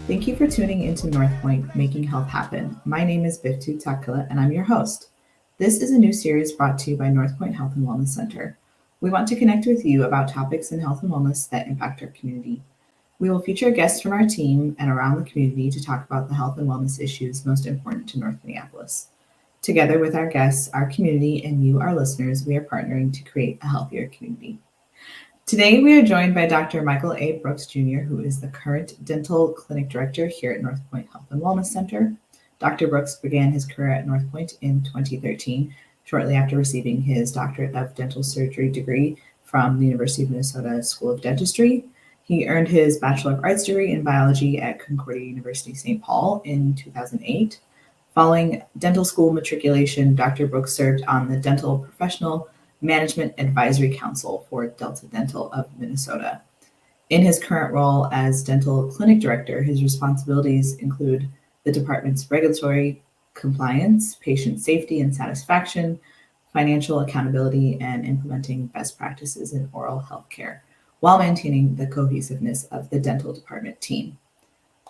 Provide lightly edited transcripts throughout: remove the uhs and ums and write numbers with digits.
Thank you for tuning into NorthPoint, Making Health Happen. My name is Biftu and I'm your host. This is a new series brought to you by NorthPoint Health and Wellness Center. We want to connect with you about topics in health and wellness that impact our community. We will feature guests from our team and around the community to talk about the health and wellness issues most important to North Minneapolis. Together with our guests, our community, and you, our listeners, we are partnering to create a healthier community. Today, we are joined by Dr. Michael A. Brooks Jr., who is the current dental clinic director here at NorthPoint Health and Wellness Center. Dr. Brooks began his career at NorthPoint in 2013, shortly after receiving his doctorate of dental surgery degree from the University of Minnesota School of Dentistry. He earned his Bachelor of Arts degree in biology at Concordia University St. Paul in 2008. Following dental school matriculation, Dr. Brooks served on the Dental Professional Management Advisory Council for Delta Dental of Minnesota. In his current role as dental clinic director, his responsibilities include the department's regulatory compliance, patient safety and satisfaction, financial accountability, and implementing best practices in oral health care while maintaining the cohesiveness of the dental department team.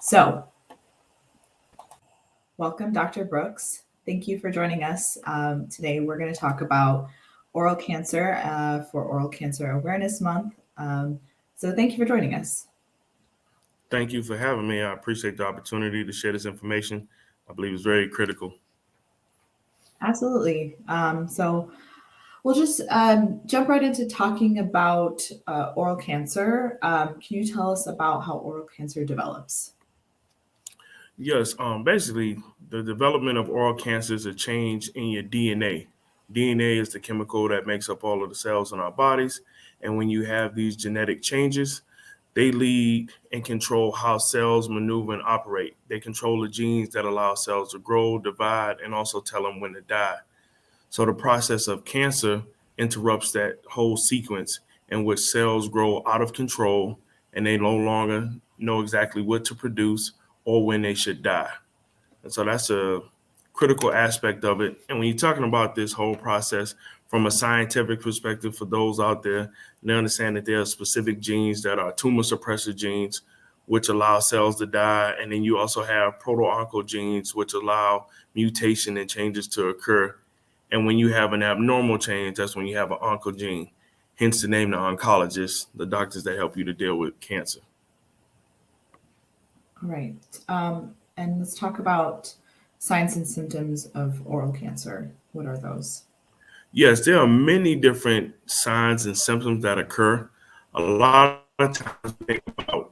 So, welcome, Dr. Brooks. Thank you for joining us. Today, we're going to talk about oral cancer for Oral Cancer Awareness Month. So thank you for joining us. Thank you for having me. I appreciate the opportunity to share this information. I believe it's very critical. Absolutely. So we'll just jump right into talking about oral cancer. Can you tell us about how oral cancer develops? Yes, basically, the development of oral cancer is a change in your DNA. DNA is the chemical that makes up all of the cells in our bodies. And when you have these genetic changes, they lead and control how cells maneuver and operate. They control the genes that allow cells to grow, divide, and also tell them when to die. So the process of cancer interrupts that whole sequence in which cells grow out of control and they no longer know exactly what to produce or when they should die. And so that's a critical aspect of it. And when you're talking about this whole process from a scientific perspective, for those out there, they understand that there are specific genes that are tumor suppressor genes, which allow cells to die. And then you also have proto-oncogenes, which allow mutation and changes to occur. And when you have an abnormal change, that's when you have an oncogene, hence the name the oncologist, the doctors that help you to deal with cancer. All right. And let's talk about signs and symptoms of oral cancer. What are those? Yes, there are many different signs and symptoms that occur. A lot of times we think about,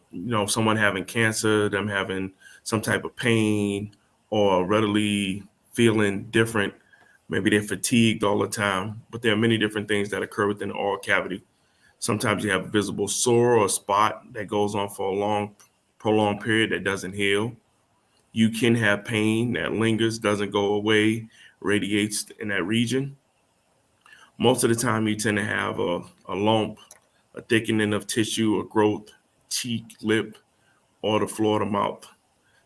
someone having cancer, them having some type of pain or readily feeling different. Maybe they're fatigued all the time, but there are many different things that occur within the oral cavity. Sometimes you have a visible sore or spot that goes on for a long, prolonged period that doesn't heal. You can have pain that lingers, doesn't go away, radiates in that region. Most of the time, you tend to have a lump, a thickening of tissue, or growth, cheek, lip, or the floor of the mouth.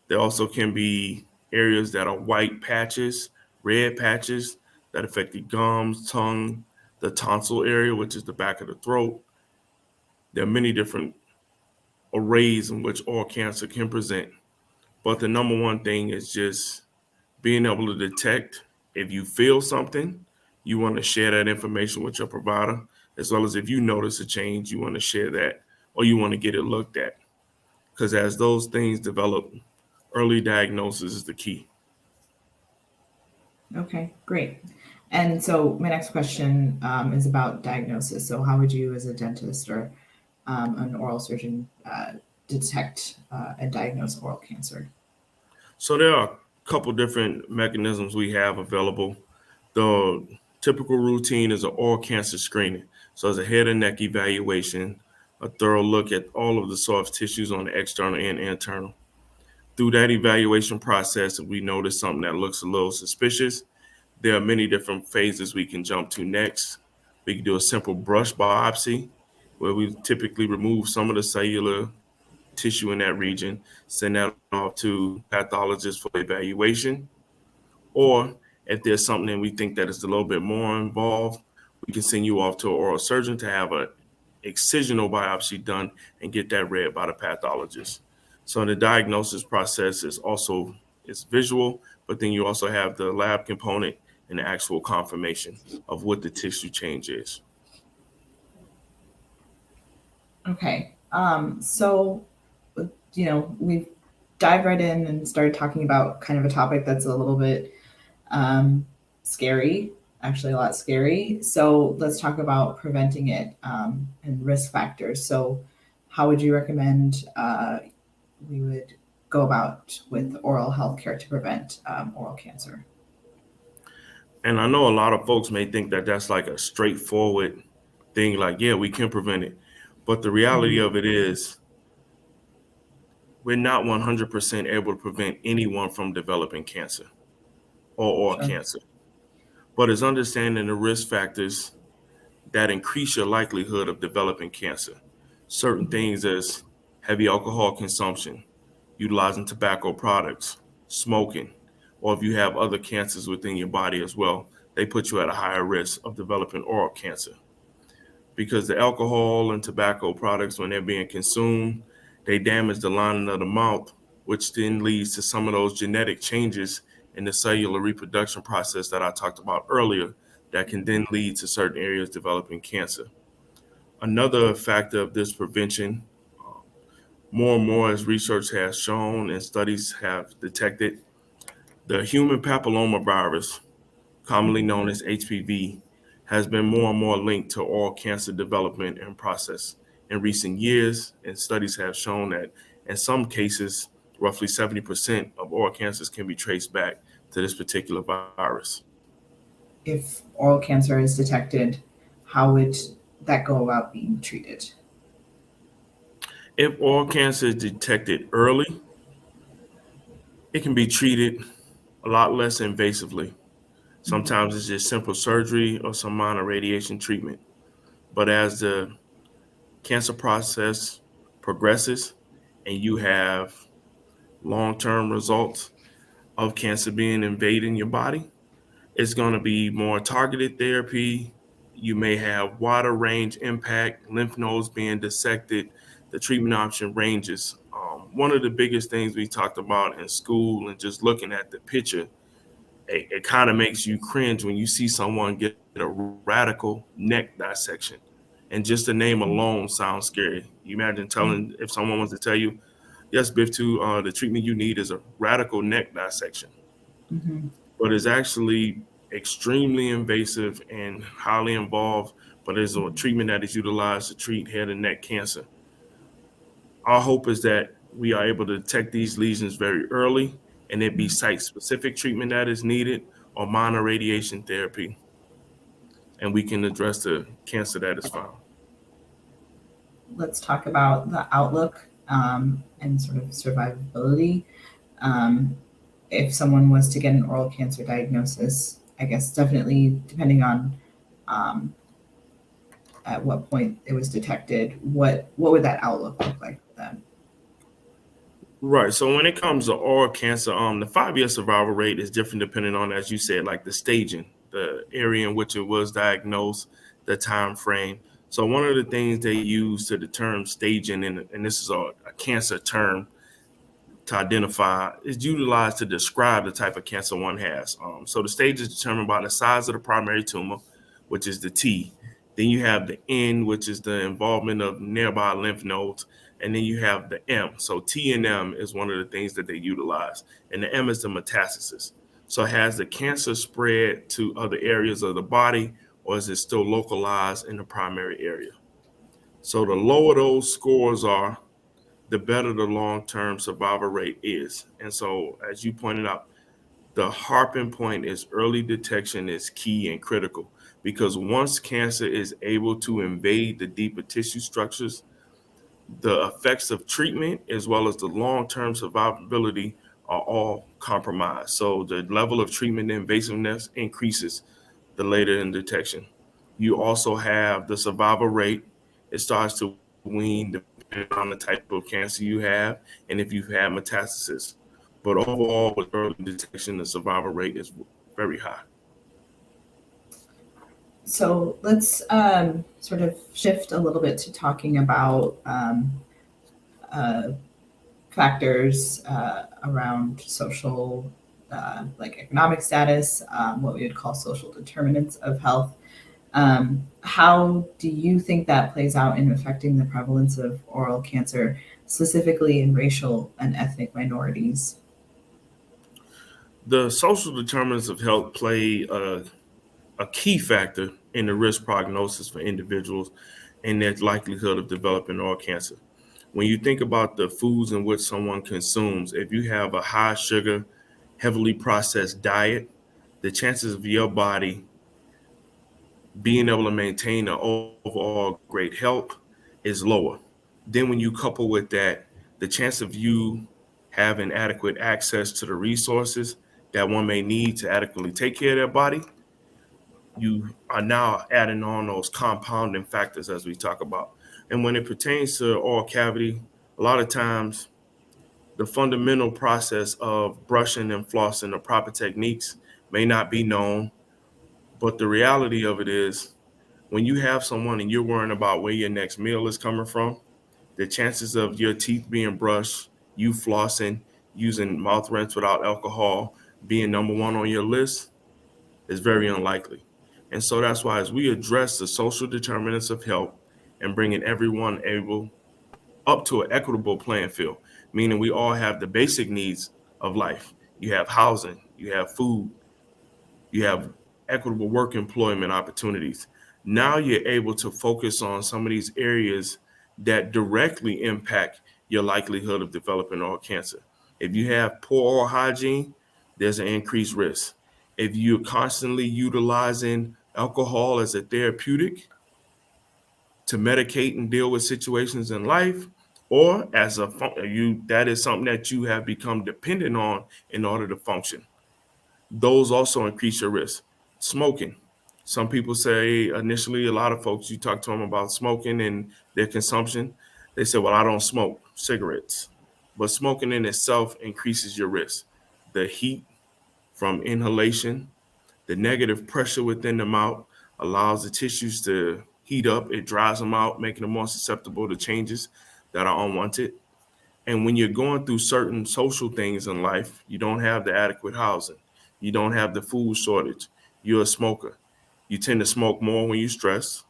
There also can be areas that are white patches, red patches that affect the gums, tongue, the tonsil area, which is the back of the throat. There are many different arrays in which oral cancer can present. But the number one thing is just being able to detect if you feel something, you want to share that information with your provider, as well as if you notice a change, you want to share that or you want to get it looked at. Because as those things develop, early diagnosis is the key. Okay, great. And so my next question is about diagnosis. So how would you, as a dentist or an oral surgeon, detect and diagnose oral cancer? So there are a couple different mechanisms we have available. The typical routine is an oral cancer screening. So it's a head and neck evaluation, a thorough look at all of the soft tissues on the external and internal. Through that evaluation process, if we notice something that looks a little suspicious, there are many different phases we can jump to next. We can do a simple brush biopsy, where we typically remove some of the cellular tissue in that region, send that off to pathologists for evaluation. Or if there's something we think that is a little bit more involved, we can send you off to an oral surgeon to have a excisional biopsy done and get that read by the pathologist. So the diagnosis process is visual, but then you also have the lab component and the actual confirmation of what the tissue change is. Okay. So, we've dived right in and started talking about kind of a topic that's a little bit scary, actually a lot scary. So let's talk about preventing it and risk factors. So, how would you recommend we would go about with oral health care to prevent oral cancer? And I know a lot of folks may think that that's like a straightforward thing, like, yeah, we can prevent it. But the reality Mhm. of it is, we're not 100% able to prevent anyone from developing cancer or Sure. cancer. But it's understanding the risk factors that increase your likelihood of developing cancer. Certain Mhm. things as heavy alcohol consumption, utilizing tobacco products, smoking, or if you have other cancers within your body as well, they put you at a higher risk of developing oral cancer. Because the alcohol and tobacco products, when they're being consumed, they damage the lining of the mouth, which then leads to some of those genetic changes in the cellular reproduction process that I talked about earlier that can then lead to certain areas developing cancer. Another factor of this prevention, more and more as research has shown and studies have detected, the human papilloma virus, commonly Mhm. known as HPV, has been more and more linked to oral cancer development and process in recent years, and studies have shown that in some cases, roughly 70% of oral cancers can be traced back to this particular virus. If oral cancer is detected, how would that go about being treated? If oral cancer is detected early, it can be treated a lot less invasively. Mhm. Sometimes it's just simple surgery or some minor radiation treatment. But as the cancer process progresses and you have long-term results of cancer being invading your body, it's going to be more targeted therapy. You may have wider range impact, lymph nodes being dissected. The treatment option ranges. One of the biggest things we talked about in school and just looking at the picture, it kind of makes you cringe when you see someone get a radical neck dissection. And just the name alone sounds scary. You imagine Mhm. telling, if someone wants to tell you, yes, Biftu, the treatment you need is a radical neck dissection, Mhm. but it's actually extremely invasive and highly involved, but it's a Mhm. treatment that is utilized to treat head and neck cancer. Our hope is that we are able to detect these lesions very early and it be Mhm. site-specific treatment that is needed or minor radiation therapy, and we can address the cancer that is found. Let's talk about the outlook and sort of survivability. Um, if someone was to get an oral cancer diagnosis, I guess definitely depending on um, at what point it was detected, what would that outlook look like for them? Right. So when it comes to oral cancer, the 5 year survival rate is different depending on, as you said, like the staging, the area in which it was diagnosed, the time frame. So one of the things they use to determine staging, and this is a cancer term to identify, is utilized to describe the type of cancer one has. So the stage is determined by the size of the primary tumor, which is the T. Then you have the N, which is the involvement of nearby lymph nodes. And then you have the M. So T and M is one of the things that they utilize. And the M is the metastasis. So has the cancer spread to other areas of the body, or is it still localized in the primary area? So the lower those scores are, the better the long-term survival rate is. And so, as you pointed out, the harping point is early detection is key and critical, because once cancer is able to invade the deeper tissue structures, the effects of treatment as well as the long-term survivability are all compromised. So the level of treatment invasiveness increases the later in detection. You also have the survival rate. It starts to wean depending on the type of cancer you have and if you've had metastasis. But overall, with early detection, the survival rate is very high. So let's sort of shift a little bit to talking about uh, factors around social, like economic status, what we would call social determinants of health. How do you think that plays out in affecting the prevalence of oral cancer, specifically in racial and ethnic minorities? The social determinants of health play a key factor in the risk prognosis for individuals and their likelihood of developing oral cancer. When you think about the foods in which someone consumes, if you have a high sugar, heavily processed diet, the chances of your body being able to maintain an overall great health is lower. Then, when you couple with that, the chance of you having adequate access to the resources that one may need to adequately take care of their body, you are now adding on those compounding factors as we talk about. And when it pertains to oral cavity, a lot of times the fundamental process of brushing and flossing, the proper techniques, may not be known. But the reality of it is, when you have someone and you're worrying about where your next meal is coming from, the chances of your teeth being brushed, you flossing, using mouth rinse without alcohol being number one on your list is very unlikely. And so that's why, as we address the social determinants of health and bringing everyone able up to an equitable playing field, meaning we all have the basic needs of life. You have housing, you have food, you have equitable work employment opportunities. Now you're able to focus on some of these areas that directly impact your likelihood of developing oral cancer. If you have poor oral hygiene, there's an increased risk. If you're constantly utilizing alcohol as a therapeutic to medicate and deal with situations in life, or as a you that is something that you have become dependent on in order to function, those also increase your risk. Smoking. Some people say initially, a lot of folks, you talk to them about smoking and their consumption, they say, well, I don't smoke cigarettes. But smoking in itself increases your risk. The heat from inhalation, the negative pressure within the mouth allows the tissues to heat up. It dries them out, making them more susceptible to changes that are unwanted. And when you're going through certain social things in life, you don't have the adequate housing, you don't have the food shortage, you're a smoker. You tend to smoke more when you stress.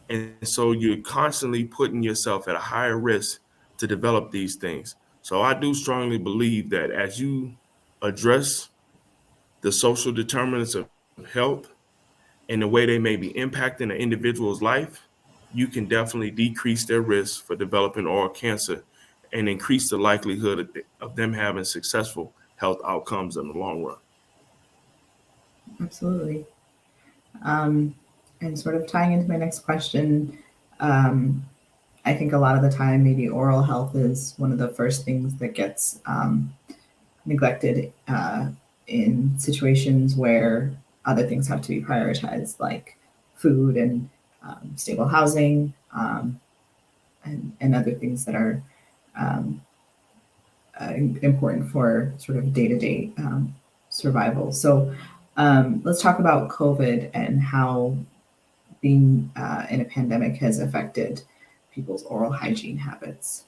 And so you're constantly putting yourself at a higher risk to develop these things. So I do strongly believe that as you address the social determinants of health and the way they may be impacting an individual's life, you can definitely decrease their risk for developing oral cancer and increase the likelihood of them having successful health outcomes in the long run. Absolutely. Um, and sort of tying into my next question, um, I think a lot of the time, maybe oral health is one of the first things that gets neglected in situations where other things have to be prioritized, like food and stable housing, and other things that are um, important for sort of day to day survival. So let's talk about COVID and how being in a pandemic has affected people's oral hygiene habits.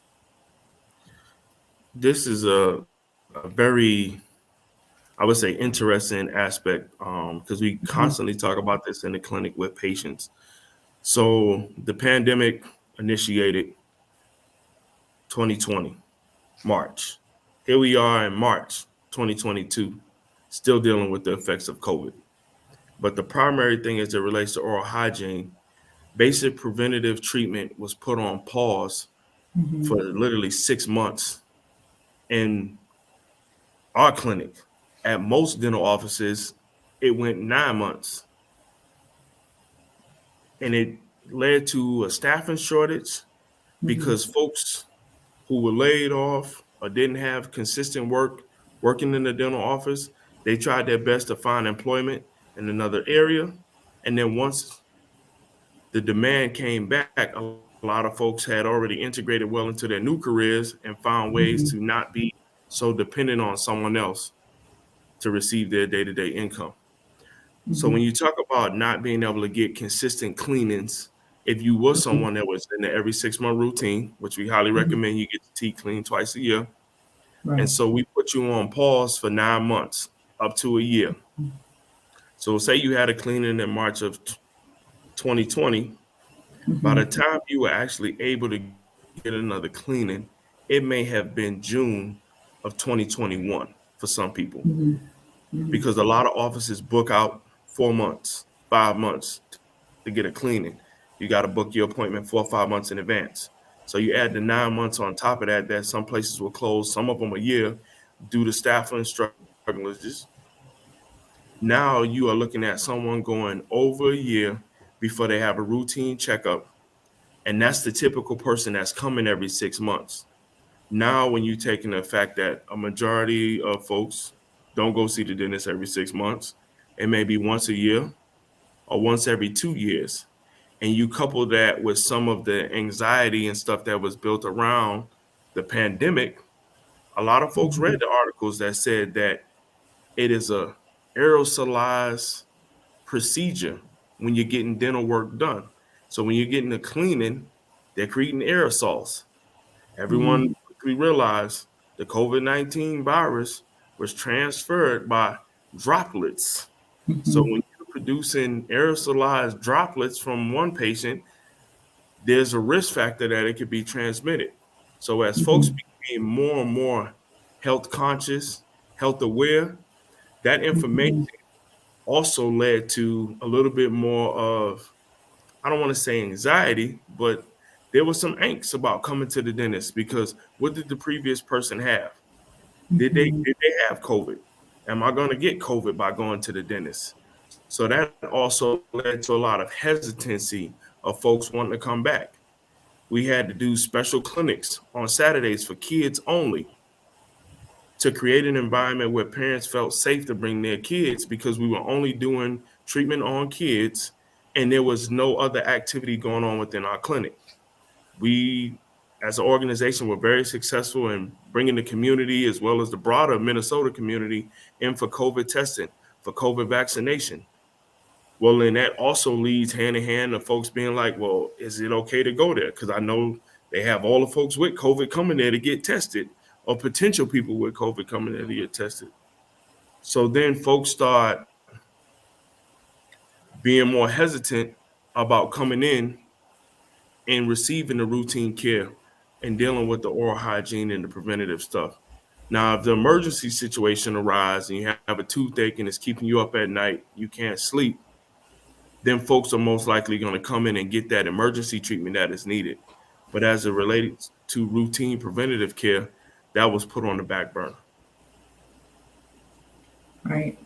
This is a very, I would say, interesting aspect because we Mhm. constantly talk about this in the clinic with patients. So the pandemic initiated 2020, March. Here we are in March 2022, still dealing with the effects of COVID. But the primary thing as it relates to oral hygiene, basic preventative treatment was put on pause for Mhm. literally 6 months in our clinic. At most dental offices, it went 9 months, and it led to a staffing shortage Mhm. because folks who were laid off or didn't have consistent work working in the dental office, they tried their best to find employment in another area. And then once the demand came back, a lot of folks had already integrated well into their new careers and found ways Mhm. to not be so dependent on someone else to receive their day-to-day income. So when Mhm. you talk about not being able to get consistent cleanings, If you were Mhm. someone that was in the every 6 month routine, which we highly Mhm. recommend you get your teeth cleaned twice a year. And Right. so we put you on pause for 9 months up to a year. So say you had a cleaning in March of 2020. By Mhm. the time you were actually able to get another cleaning, it may have been June of 2021 for some people, Mhm. Mhm. because a lot of offices book out 4 months, 5 months to get a cleaning. You got to book your appointment 4 or 5 months in advance. So you add the 9 months on top of that, that some places will close, some of them a year due to staffing struggles. Now you are looking at someone going over a year before they have a routine checkup. And that's the typical person that's coming every 6 months. Now, when you take into the fact that a majority of folks don't go see the dentist every 6 months, it may be once a year or once every 2 years. And you couple that with some of the anxiety and stuff that was built around the pandemic, a lot of folks Mhm. read the articles that said that it is a aerosolized procedure when you're getting dental work done. So when you're getting a cleaning, they're creating aerosols. Mhm. Everyone quickly realized the COVID-19 virus was transferred by droplets. So Mhm. when you're producing aerosolized droplets from one patient, there's a risk factor that it could be transmitted. So as folks Mhm. became more and more health conscious, health aware, that information Mhm. also led to a little bit more of, I don't want to say anxiety, but there was some angst about coming to the dentist, because what did the previous person have? Did they Mhm. did they have COVID? Am I going to get COVID by going to the dentist? So that also led to a lot of hesitancy of folks wanting to come back. We had to do special clinics on Saturdays for kids only to create an environment where parents felt safe to bring their kids, because we were only doing treatment on kids and there was no other activity going on within our clinic. We, as an organization, were very successful in bringing the community as well as the broader Minnesota community in for COVID testing, for COVID vaccination. Well, then that also leads hand in hand to folks being like, well, is it okay to go there? Because I know they have all the folks with COVID coming there to get tested, or potential people with COVID coming there to get tested. So then folks start being more hesitant about coming in and receiving the routine care and dealing with the oral hygiene and the preventative stuff. Now, if the emergency situation arises and you have a toothache and it's keeping you up at night, you can't sleep, then folks are most likely going to come in and get that emergency treatment that is needed. But as it relates to routine preventative care, that was put on the back burner. Right.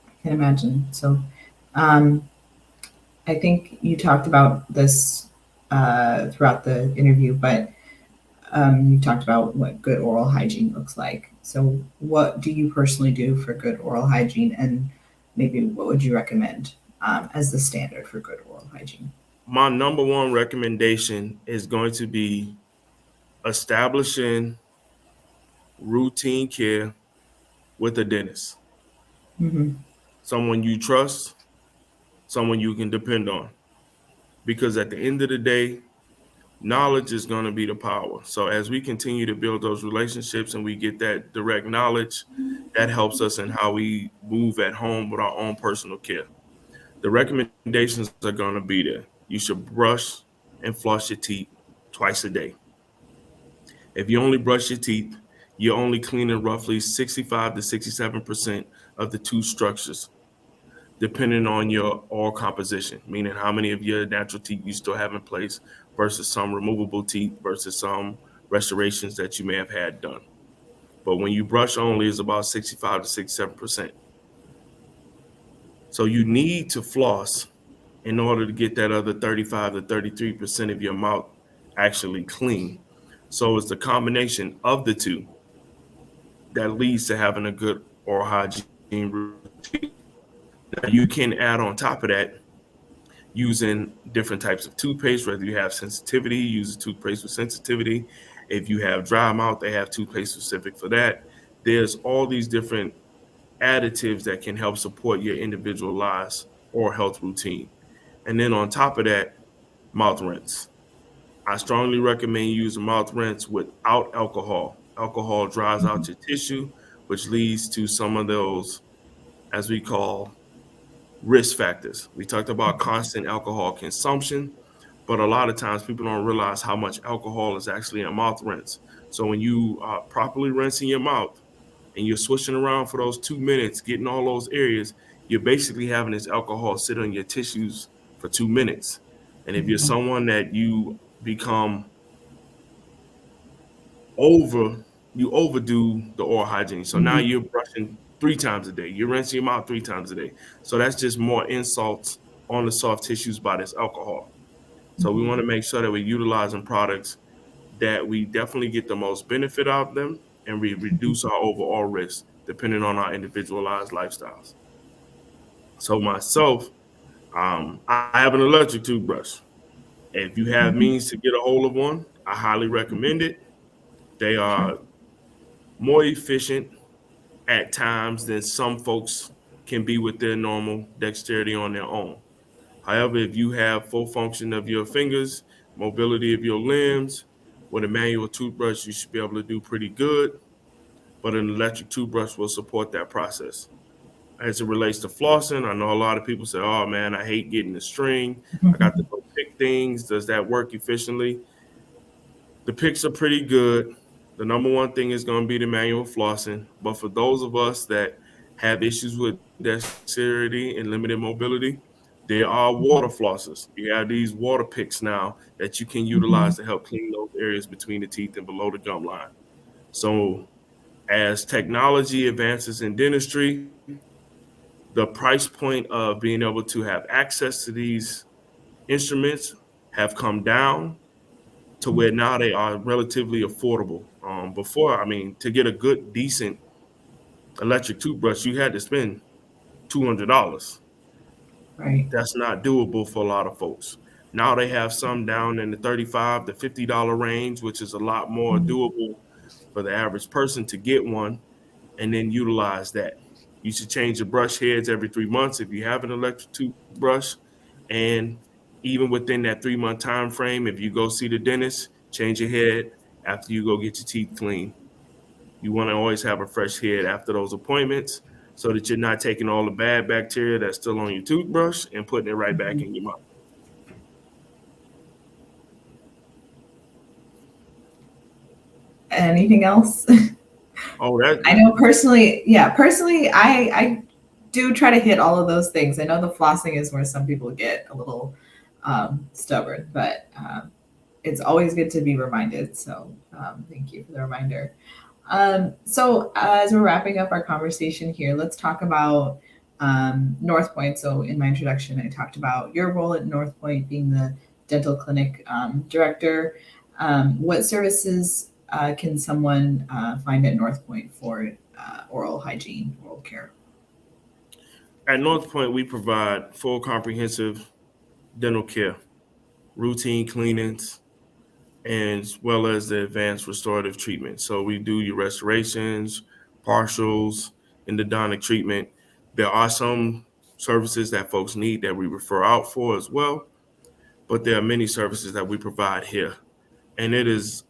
I can imagine. So, um, I think you talked about this throughout the interview, but you talked about what good oral hygiene looks like. So, what do you personally do for good oral hygiene, and maybe what would you recommend as the standard for good oral hygiene? My number one recommendation is going to be establishing routine care with a dentist, Mm-hmm. someone you trust, someone you can depend on. Because at the end of the day, knowledge is going to be the power. So as we continue to build those relationships and we get that direct knowledge, that helps us in how we move at home with our own personal care. The recommendations are going to be there. You should brush and floss your teeth twice a day. If you only brush your teeth, you're only cleaning roughly 65 to 67% of the tooth structures, depending on your oral composition, meaning how many of your natural teeth you still have in place versus some removable teeth versus some restorations that you may have had done. But when you brush only, is about 65 to 67%. So you need to floss in order to get that other 35 to 33% of your mouth actually clean. So it's the combination of the two that leads to having a good oral hygiene routine. Now you can add on top of that using different types of toothpaste, whether you have sensitivity, use a toothpaste with sensitivity. If you have dry mouth, they have toothpaste specific for that. There's all these different additives that can help support your individualized oral health routine. And then on top of that, Mouth rinse. I strongly recommend using mouth rinse without alcohol. Alcohol dries out your tissue, which leads to some of those, as we call, risk factors. We talked about constant alcohol consumption, but a lot of times people don't realize how much alcohol is actually in mouth rinse. So when you are properly rinsing your mouth and you're swishing around for those 2 minutes, getting all those areas, you're basically having this alcohol sit on your tissues for 2 minutes. And if you're Mhm. someone that you become over, you overdo the oral hygiene. So now Mhm. you're brushing 3 times a day. You're rinsing your mouth 3 times a day. So that's just more insults on the soft tissues by this alcohol. So we Mhm. want to make sure that we're utilizing products that we definitely get the most benefit out of them and we Mhm. reduce our overall risk depending on our individualized lifestyles. So myself, I have an electric toothbrush. If you have Mhm. means to get a hold of one, I highly recommend it. They Sure. are more efficient at times than some folks can be with their normal dexterity on their own. However, if you have full function of your fingers, mobility of your limbs, with a manual toothbrush, you should be able to do pretty good. But an electric toothbrush will support that process. As it relates to flossing, I know a lot of people say, oh man, I hate getting the string. I got to Mhm. go pick things. Does that work efficiently? The picks are pretty good. The number one thing is going to be the manual flossing. But for those of us that have issues with dexterity and limited mobility, there are water flossers. You have these water picks now that you can Mhm. utilize to help clean those areas between the teeth and below the gum line. So as technology advances in dentistry, the price point of being able to have access to these instruments have come down to where now they are relatively affordable. Before, I mean, to get a good, decent electric toothbrush, you had to spend $200. Right. That's not doable for a lot of folks. Now they have some down in the $35 to $50 range, which is a lot more Mhm. doable for the average person to get one and then utilize that. You should change your brush heads every 3 months if you have an electric toothbrush. And even within that 3 month time frame, if you go see the dentist, change your head after you go get your teeth cleaned. You want to always have a fresh head after those appointments so that you're not taking all the bad bacteria that's still on your toothbrush and putting it right back Mhm. in your mouth. Anything else? Oh, that I know personally, yeah, personally, I do try to hit all of those things. I know the flossing is where some people get a little stubborn, but it's always good to be reminded. So thank you for the reminder. So as we're wrapping up our conversation here, let's talk about NorthPoint. So in my introduction, I talked about your role at NorthPoint being the dental clinic director. What services can someone find at NorthPoint for oral hygiene, oral care? at North Point, we provide full comprehensive dental care, routine cleanings, as well as the advanced restorative treatment. So we do your restorations, partials, endodontic treatment. There are some services that folks need that we refer out for as well, but there are many services that we provide here. And it is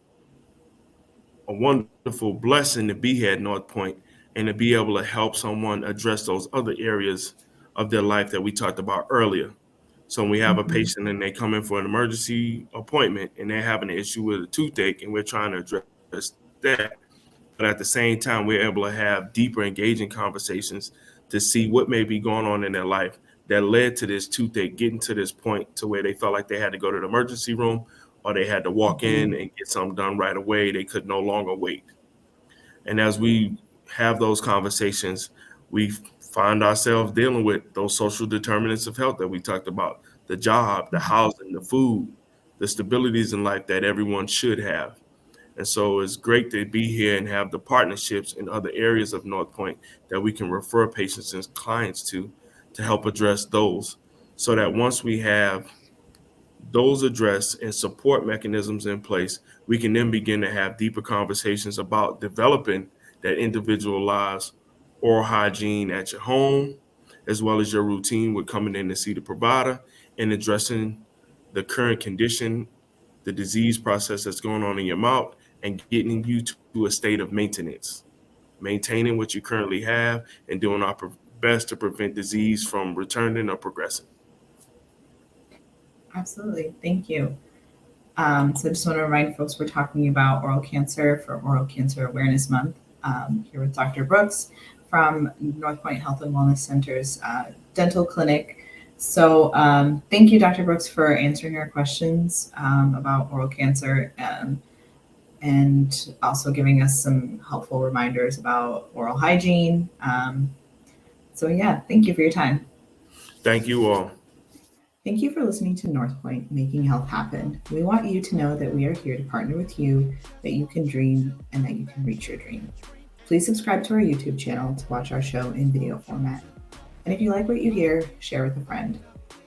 a wonderful blessing to be here at North Point and to be able to help someone address those other areas of their life that we talked about earlier. So when we have a Mhm. patient and they come in for an emergency appointment and they're having an issue with a toothache and we're trying to address that, but at the same time we're able to have deeper engaging conversations to see what may be going on in their life that led to this toothache getting to this point to where they felt like they had to go to the emergency room or they had to walk in Mhm. and get something done right away. They could no longer wait. And as we have those conversations, we find ourselves dealing with those social determinants of health that we talked about: the job, the housing, the food, the stabilities in life that everyone should have. And so it's great to be here and have the partnerships in other areas of North Point that we can refer patients and clients to help address those. So that once we have those addressed and support mechanisms in place, we can then begin to have deeper conversations about developing that individualized oral hygiene at your home, as well as your routine with coming in to see the provider and addressing the current condition, the disease process that's going on in your mouth, and getting you to a state of maintenance, maintaining what you currently have and doing our best to prevent disease from returning or progressing. Absolutely. Thank you. So I just want to remind folks we're talking about oral cancer for Oral Cancer Awareness Month, here with Dr. Brooks from NorthPoint Health and Wellness Center's dental clinic. So thank you, Dr. Brooks, for answering our questions about oral cancer and also giving us some helpful reminders about oral hygiene. So yeah, thank you for your time. Thank you all. Thank you for listening to NorthPoint, Making Health Happen. We want you to know that we are here to partner with you, that you can dream and that you can reach your dream. Please subscribe to our YouTube channel to watch our show in video format. And if you like what you hear, share with a friend.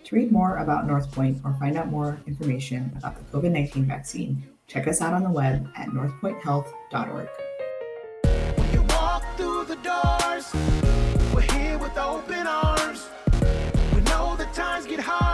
To read more about NorthPoint or find out more information about the COVID-19 vaccine, check us out on the web at northpointhealth.org. When you walk through the doors, we're here with open arms. We know the times get hard.